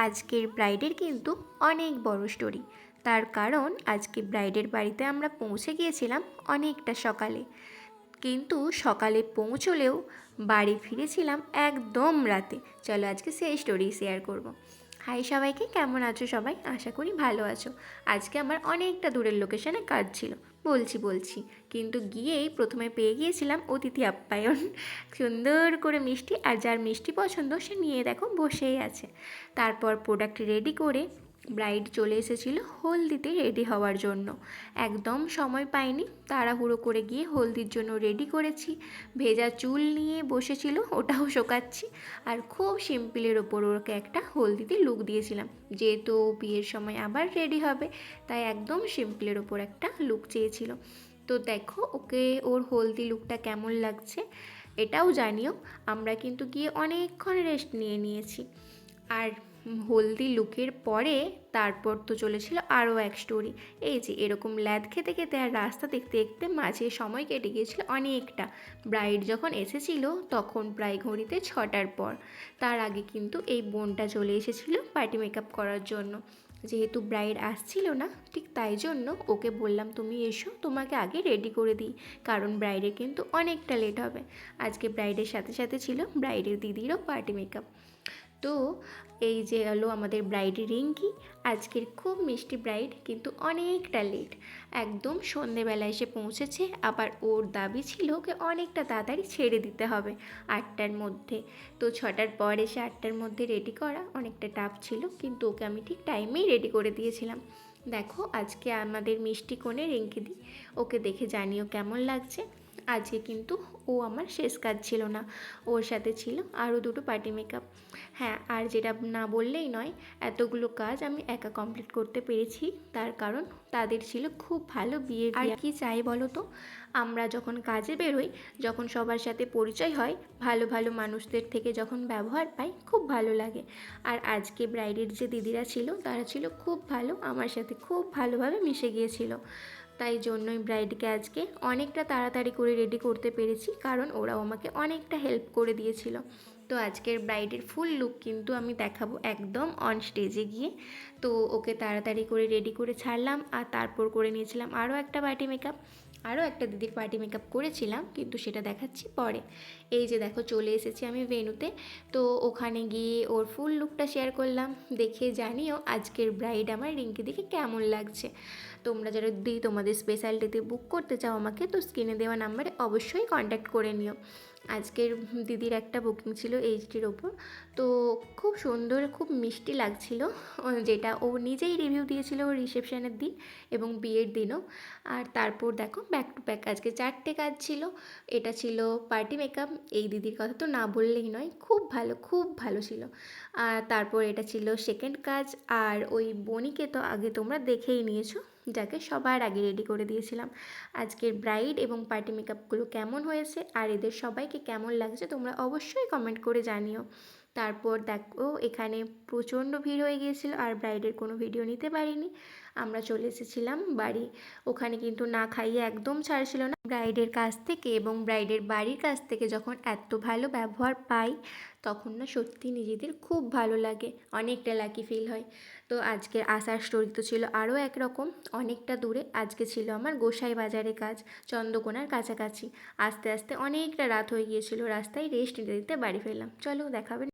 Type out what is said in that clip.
আজকের ব্রাইডের কিন্তু অনেক বড় স্টোরি। তার কারণ আজকে ব্রাইডের বাড়িতে আমরা পৌঁছে গিয়েছিলাম অনেকটা সকালে, কিন্তু সকালে পৌঁছলেও বাড়ি ফিরেছিলাম একদম রাতে। চলো আজকে সেই স্টোরি শেয়ার করব। হাই সবাইকে, কেমন আছো সবাই? আশা করি ভালো আছো। আজকে আমার অনেকটা দূরের লোকেশনে কাজ ছিল, বলছি কিন্তু গিয়েই প্রথমে পেয়ে গিয়েছিলাম অতিথি আপ্যায়ন। সুন্দর করে মিষ্টি, আর যার মিষ্টি পছন্দ সে নিয়ে দেখো বসেই আছে। তারপর প্রোডাক্ট রেডি করে ব্রাইড চলে এসেছিল হলদিতে রেডি হওয়ার জন্য। একদম সময় পাইনি, তাড়াহুড়ো করে গিয়ে হলদির জন্য রেডি করেছি। ভেজা চুল নিয়ে বসেছিল, ওটাও শোকাচ্ছি। আর খুব সিম্পলের ওপর ওকে একটা হলদিতে লুক দিয়েছিলাম, যেহেতু বিয়ের সময় আবার রেডি হবে, তাই একদম সিম্পলের ওপর একটা লুক চেয়েছিল। তো দেখো ওকে ওর হলদি লুকটা কেমন লাগছে এটাও জানিও। আমরা কিন্তু গিয়ে অনেকক্ষণ রেস্ট নিয়েছি। আর হলদি লুকের পরে তারপর তো চলেছিল আরও এক স্টোরি। এই যে এরকম ল্যাদ খেতে খেতে আর রাস্তা দেখতে দেখতে মাঝে সময় কেটে গিয়েছিল অনেকটা। ব্রাইড যখন এসেছিল তখন প্রায় ঘড়িতে 6টার পর। তার আগে কিন্তু এই বোনটা চলে এসেছিল পার্টি মেকআপ করার জন্য। যেহেতু ব্রাইড আসছিল না, ঠিক তাই জন্য ওকে বললাম তুমি এসো, তোমাকে আগে রেডি করে দিই, কারণ ব্রাইডের কিন্তু অনেকটা লেট হবে। আজকে ব্রাইডের সাথে সাথে ছিল ব্রাইডের দিদিরও পার্টি মেকআপ। তো এই যে হলো আমাদের ব্রাইড রিঙ্কি। আজকের খুব মিষ্টি ব্রাইড, কিন্তু অনেকটা লেট। একদম সন্ধেবেলা এসে পৌঁছেছে। আবার ওর দাবি ছিল ওকে অনেকটা তাড়াতাড়ি ছেড়ে দিতে হবে 8টার মধ্যে। তো 6টার পর এসে 8টার মধ্যে রেডি করা অনেকটা টাফ ছিল, কিন্তু ওকে আমি ঠিক টাইমেই রেডি করে দিয়েছিলাম। দেখো আজকে আমাদের মিষ্টি কোণে রিঙ্কি দি, ওকে দেখে জানিও কেমন লাগছে। আজকে কিন্তু ও আমার শেষ কাজ ছিল না, ওর সাথে ছিল আরও দুটো পার্টি মেকআপ। হ্যাঁ, আর যেটা না বললেই নয়, এতগুলো কাজ আমি একা কমপ্লিট করতে পেরেছি, তার কারণ তাদের ছিল খুব ভালো বিয়ের। আর কি চাই বলো তো, আমরা যখন কাজে বেরোই, যখন সবার সাথে পরিচয় হয়, ভালো ভালো মানুষদের থেকে যখন ব্যবহার পাই, খুব ভালো লাগে। আর আজকে ব্রাইডের যে দিদিরা ছিল তারা ছিল খুব ভালো, আমার সাথে খুব ভালোভাবে মিশে গিয়েছিল। তাই জন্যই ব্রাইডকে আজকে অনেকটা তাড়াতাড়ি করে রেডি করতে পেরেছি, কারণ ওরাও আমাকে অনেকটা হেল্প করে দিয়েছিল। তো আজকের ব্রাইডের ফুল লুক কিন্তু আমি দেখাবো একদম অন স্টেজে গিয়ে। তো ওকে তাড়াতাড়ি করে রেডি করে ছাড়লাম, আর তারপর করে নিয়েছিলাম আরও একটা পার্টি মেকআপ। আরও একটা দিদির পার্টি মেকআপ করেছিলাম, কিন্তু সেটা দেখাচ্ছি পরে। এই যে দেখো চলে এসেছি আমি ভেন্যুতে। তো ওখানে গিয়ে ওর ফুল লুকটা শেয়ার করলাম। দেখে জানিও আজকের ব্রাইড আমার রিঙ্কি দিকে কেমন লাগছে। তোমরা যারা তোমাদের স্পেশালিটিতে বুক করতে চাও আমাকে, তো স্ক্রিনে দেওয়া নাম্বারে অবশ্যই কন্ট্যাক্ট করে নিও। আজকের দিদির একটা বুকিং ছিল এইচডির ওপর। তো খুব সুন্দর, খুব মিষ্টি লাগছিল, যেটা ও নিজেই রিভিউ দিয়েছিল ওর রিসেপশনের দিন এবং বিয়ের দিনও। আর তারপর দেখো ব্যাক টু ব্যাক আজকে 4টে কাজ ছিল। এটা ছিল পার্টি মেকআপ, এই দিদির কথা তো না বললেই নয়, খুব ভালো ছিল। আর তারপর এটা ছিল সেকেন্ড কাজ। আর ওই বনিকে তো আগে তোমরা দেখেই নিয়েছো, যাকে সবার আগে রেডি করে দিয়েছিলাম। আজকের ব্রাইড এবং পার্টি মেকআপগুলো কেমন হয়েছে আর এদের সবাইকে কেমন লাগছে তোমরা অবশ্যই কমেন্ট করে জানিও। তারপর দেখো এখানে প্রচণ্ড ভিড় হয়ে গিয়েছিল, আর ব্রাইডের কোনো ভিডিও নিতে পারিনি। আমরা চলে এসেছিলাম বাড়ি। ওখানে কিন্তু না খাইয়ে একদম ছাড়ছিল না। ব্রাইডের কাছ থেকে এবং ব্রাইডের বাড়ির কাছ থেকে যখন এত ভালো ব্যবহার পাই, তখন না সত্যি নিজেদের খুব ভালো লাগে, অনেকটা লাকি ফিল হয়। তো আজকের আসার স্টোরি তো ছিল আরও একরকম, অনেকটা দূরে। আজকে ছিল আমার গোসাই বাজারে কাজ, চন্দ্রকোনার কাছাকাছি। আস্তে আস্তে অনেকটা রাত হয়ে গিয়েছিল, রাস্তায় রেস্ট নিতে নিতে বাড়ি ফিরলাম। চলো দেখাবেন।